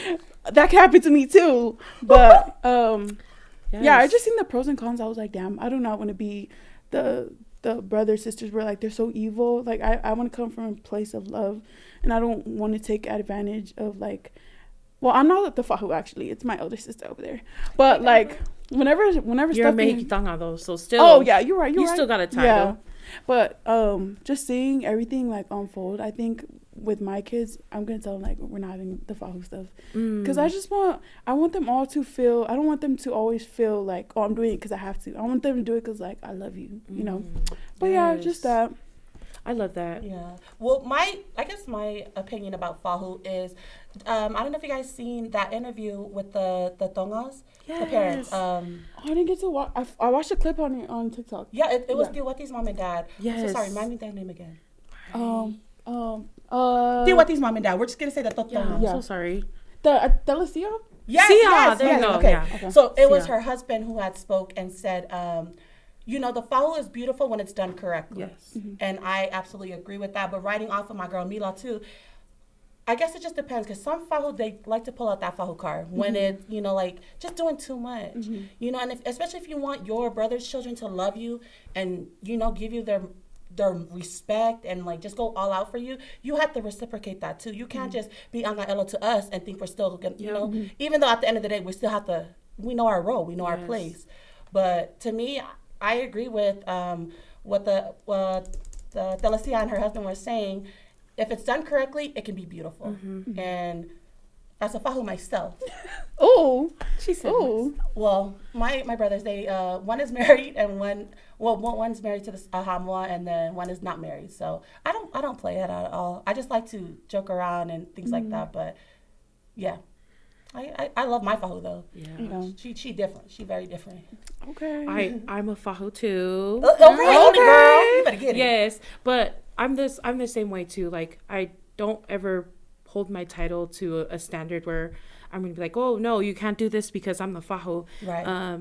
that can happen to me too. But yeah, I just seen the pros and cons. I was like, damn, I do not want to be the brothers, sisters where like they're so evil. Like I want to come from a place of love, and I don't want to take advantage of like, well, I'm not the Fahu, actually, it's my older sister over there, but like whenever you're Tongan though, so still. Oh yeah, you're right. You still got a title. Yeah. But just seeing everything like unfold, I think with my kids, I'm gonna tell them like we're not having the Fahu stuff, because I want them all to feel. I don't want them to always feel like, oh, I'm doing it because I have to. I want them to do it because like I love you, you know. But yeah, just that. I love that. Yeah. Well, I guess my opinion about Fahu is, I don't know if you guys seen that interview with the Tongas, the parents. I didn't get to watch. I watched a clip on TikTok. Yeah, it was Diwati's mom and dad. Yes. I'm so sorry, remind me their name again. Diwati's mom and dad. We're just gonna say the Tongas. Yeah, I'm so sorry. The Delicia? Yes. There you go. Okay. Yeah. So it was her husband who had spoke and said, you know, the Fahu is beautiful when it's done correctly. Yes. And I absolutely agree with that. But writing off of my girl Mila too, I guess it just depends, because some Fahu, they like to pull out that Fahu card when it's, you know, like just doing too much. You know, and especially if you want your brother's children to love you and, you know, give you their respect and like just go all out for you, you have to reciprocate that too. You can't just be angaelo to us and think we're still gonna, you know, even though at the end of the day we still have to, we know our role, we know our place. But to me, I agree with what the Delicia and her husband were saying. If it's done correctly, it can be beautiful. And as a Fahu myself. Oh, she said. Oh, well, my brothers, they one is married and one's married to the Hamwa, and then one is not married. So I don't play it at all. I just like to joke around and things like that. But yeah, I love my Fahu though. Yeah, you know, she different. She very different. Okay. I'm a Fahu too. Okay, girl, you better get it. Yes, but I'm the same way too. Like I don't ever hold my title to a standard where I'm gonna be like, oh no, you can't do this because I'm the Fahu. Right.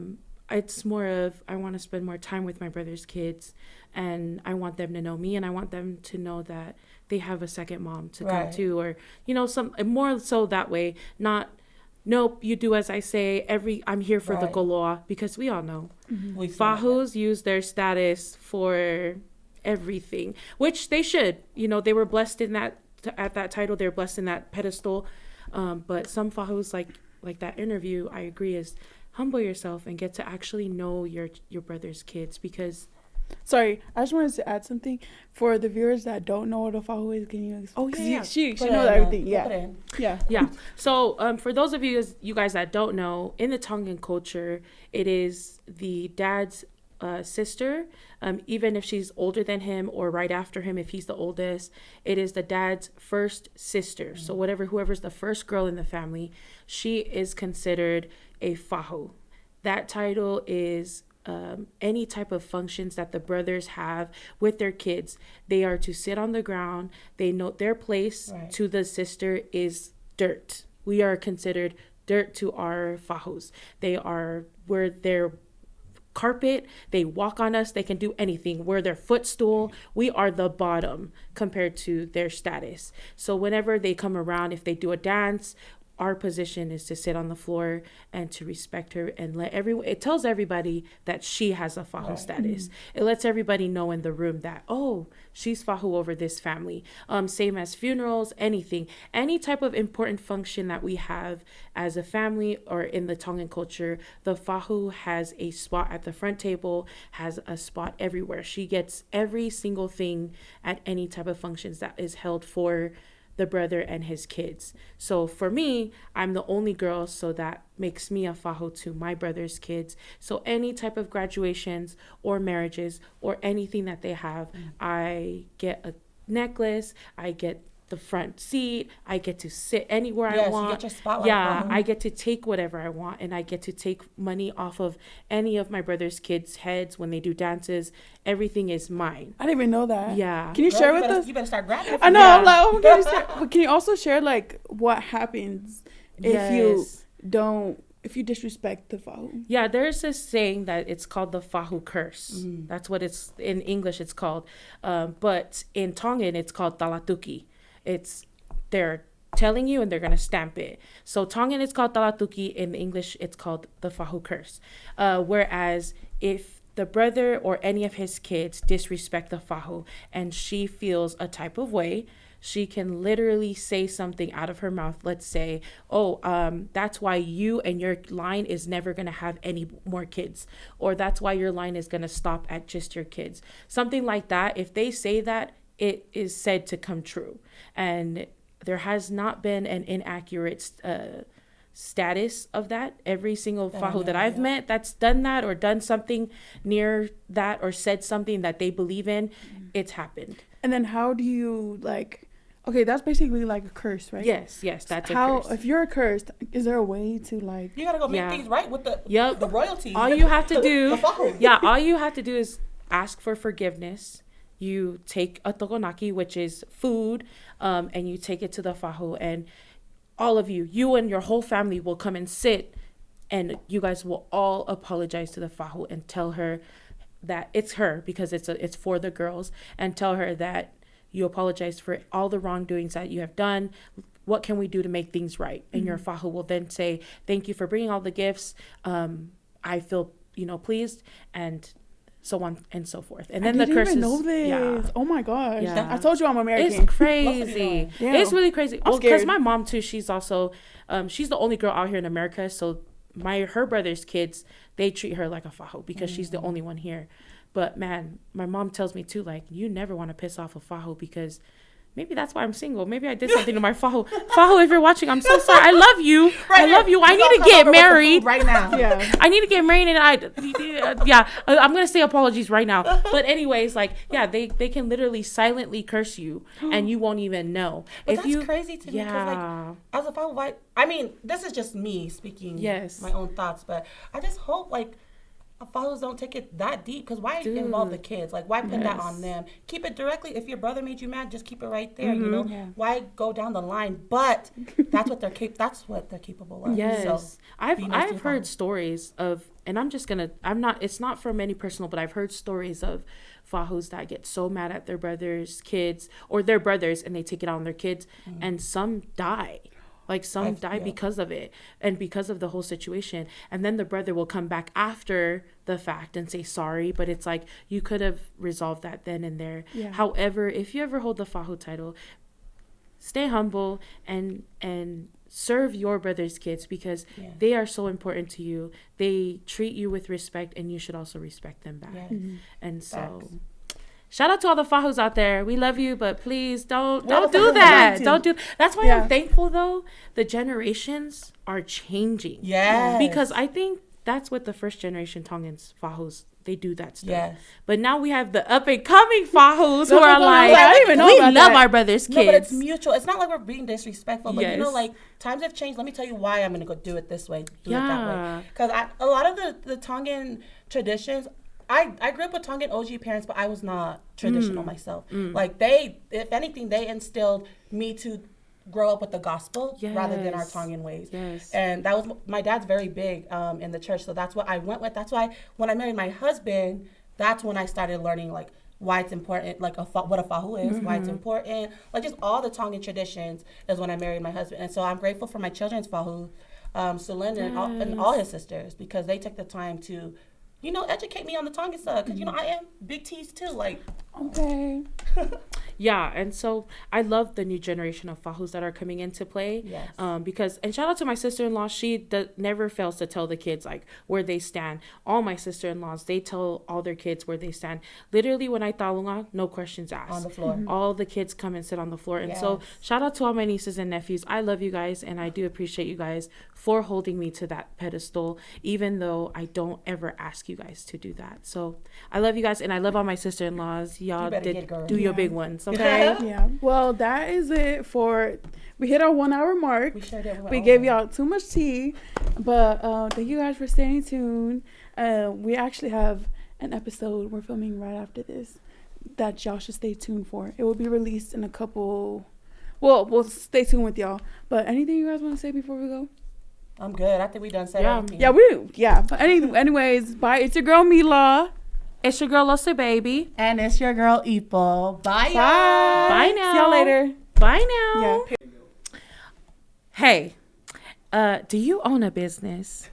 It's more of I want to spend more time with my brother's kids, and I want them to know me, and I want them to know that they have a second mom to come to, or you know, some more so that way. Not, nope, you do as I say. I'm here for the goloa, because we all know Fahus use their status for everything, which they should. You know, they were blessed in that. At that title, they're blessed in that pedestal, but some Fahus, like that interview, I agree, is humble yourself and get to actually know your brother's kids. Because sorry, I just wanted to add something for the viewers that don't know what a Fahu is. Can you? Oh yeah, she knows everything. Yeah. So for those of you guys that don't know, in the Tongan culture, it is the dad's sister, even if she's older than him or right after him, if he's the oldest, it is the dad's first sister. So whoever's the first girl in the family, she is considered a Fahu. That title is any type of functions that the brothers have with their kids. They are to sit on the ground. They note their place to the sister is dirt. we are considered dirt to our Fahus. We're their carpet. They walk on us. They can do anything. We're their footstool. We are the bottom compared to their status. So whenever they come around, if they do a dance, our position is to sit on the floor and to respect her and let everyone, it tells everybody that she has a Fahu status. It lets everybody know in the room that, oh, she's Fahu over this family. Same as funerals, anything, any type of important function that we have as a family or in the Tongan culture, the Fahu has a spot at the front table, has a spot everywhere. She gets every single thing at any type of functions that is held for the brother and his kids. So for me, I'm the only girl, so that makes me a Fahu to my brother's kids. So any type of graduations or marriages or anything that they have, I get a necklace, I get the front seat, I get to sit anywhere I want. You get your spotlight. Yeah, I get to take whatever I want, and I get to take money off of any of my brother's kids' heads when they do dances. Everything is mine. I didn't even know that. Yeah. Can you share with us? You better start grabbing it. I know. Yeah. I'm like, oh my God. But can you also share like what happens if you disrespect the Fahu? Yeah, there's this saying that it's called the Fahu curse. That's what it's in English it's called. But in Tongan, it's called talatuki. They're telling you and they're going to stamp it. So Tongan, it's called talatuki. In English, it's called the Fahu curse. Whereas if the brother or any of his kids disrespect the Fahu and she feels a type of way, she can literally say something out of her mouth. Let's say, that's why you and your line is never going to have any more kids. Or that's why your line is going to stop at just your kids. Something like that. If they say that, it is said to come true. And there has not been an inaccurate status of that. Every single Fahu that I've met that's done that or done something near that or said something that they believe in, it's happened. And then how do you that's basically like a curse, right? Yes, that's a curse. If you're cursed, is there a way to you gotta go make things right with the royalty. All you have to do all you have to do is ask for forgiveness. You take a tokonaki, which is food, and you take it to the Fahu, and all of you and your whole family will come and sit, and you guys will all apologize to the Fahu and tell her that it's her, because it's for the girls, and tell her that you apologize for all the wrongdoings that you have done. What can we do to make things right? And your Fahu will then say, thank you for bringing all the gifts. I feel, pleased, and so on and so forth. And then the curses. I didn't even know this. Yeah. Oh my gosh. Yeah. I told you I'm American. It's crazy. It's really crazy. Well, because my mom too, she's also, she's the only girl out here in America. So her brother's kids, they treat her like a Fahu because she's the only one here. But man, my mom tells me too, like, you never want to piss off a Fahu because maybe that's why I'm single. Maybe I did something to my Fahu. Fahu, if you're watching, I'm so sorry. I love you. I love you. I need to get married right now. Yeah. I need to get married, and I'm gonna say apologies right now. But anyways, they can literally silently curse you, and you won't even know. But that's crazy to me because as a Fahu, I mean, this is just me speaking my own thoughts, but I just hope Fahus don't take it that deep, because why involve the kids? Why put that on them? Keep it directly. If your brother made you mad, just keep it right there. Why go down the line? But that's what they're capable of. Yes, so, I've heard stories of, and it's not from any personal, but I've heard stories of Fahus that get so mad at their brother's kids or their brothers, and they take it out on their kids, and some die. Some die because of it and because of the whole situation. And then the brother will come back after the fact and say sorry. But it's you could have resolved that then and there. Yeah. However, if you ever hold the Fahu title, stay humble and serve your brother's kids, because they are so important to you. They treat you with respect, and you should also respect them back. Yes. And so... shout out to all the Fahus out there. We love you, but please don't do that. Don't do. That's why I'm thankful, though. The generations are changing. Yes. Because I think that's what the first generation Tongans Fahus, they do that stuff. Yes. But now we have the up and coming Fahus who are we love our brother's kids. No, but it's mutual. It's not like we're being disrespectful. But times have changed. Let me tell you why I'm gonna go do it this way. Do it that way. Because a lot of the Tongan traditions. I grew up with Tongan OG parents, but I was not traditional myself. If anything, they instilled me to grow up with the gospel rather than our Tongan ways. And that was, my dad's very big in the church, so that's what I went with. That's why when I married my husband, that's when I started learning like why it's important, like what a Fahu is, why it's important, like just all the Tongan traditions is when I married my husband. And so I'm grateful for my children's Fahu, Celinda and all his sisters, because they took the time to, you know, educate me on the Tongan stuff, because, you know, I am big T's too, like. Okay. Yeah, and so I love the new generation of Fahus that are coming into play. Yes. Because, and shout out to my sister-in-law, she never fails to tell the kids like where they stand. All my sister-in-laws, they tell all their kids where they stand. Literally, when I talunga, no questions asked. On the floor. All the kids come and sit on the floor. And so shout out to all my nieces and nephews. I love you guys, and I do appreciate you guys for holding me to that pedestal, even though I don't ever ask you guys to do that. So I love you guys, and I love all my sister-in-laws. Y'all did do your big ones, okay? Yeah. Well, that is it for. We hit our 1 hour mark. We sure did. We gave y'all too much tea, but thank you guys for staying tuned. We actually have an episode we're filming right after this that y'all should stay tuned for. It will be released in a couple. Well, we'll stay tuned with y'all. But anything you guys want to say before we go? I'm good. I think we done said everything. Yeah, we do. Yeah. But anyways, bye. It's your girl Mila. It's your girl Losa Baby. And it's your girl Ipo. Bye, y'all. Bye now. See y'all later. Bye now. Yeah. Hey, do you own a business?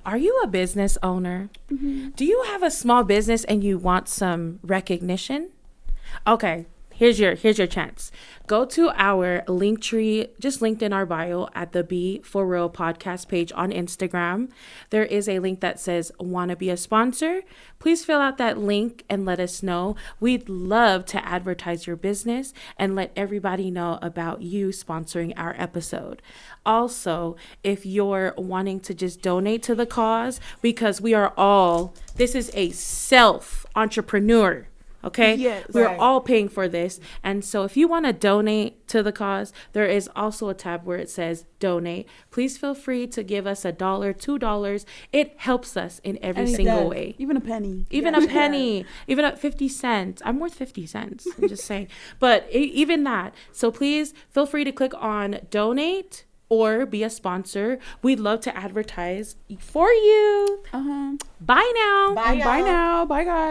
Are you a business owner? Mm-hmm. Do you have a small business and you want some recognition? Okay, here's your chance. Go to our link tree, just linked in our bio at the BF4Real podcast page on Instagram. There is a link that says, wanna be a sponsor? Please fill out that link and let us know. We'd love to advertise your business and let everybody know about you sponsoring our episode. Also, if you're wanting to just donate to the cause, because this is a self-entrepreneur. Okay. Yes. We're all paying for this. And so if you want to donate to the cause, there is also a tab where it says donate. Please feel free to give us $1, $2. It helps us in every single way. Even a penny. Even a penny. Even at 50 cents. I'm worth 50 cents. I'm just saying. But even that. So please feel free to click on donate or be a sponsor. We'd love to advertise for you. Uh-huh. Bye now. Bye, y'all. Bye now. Bye, guys.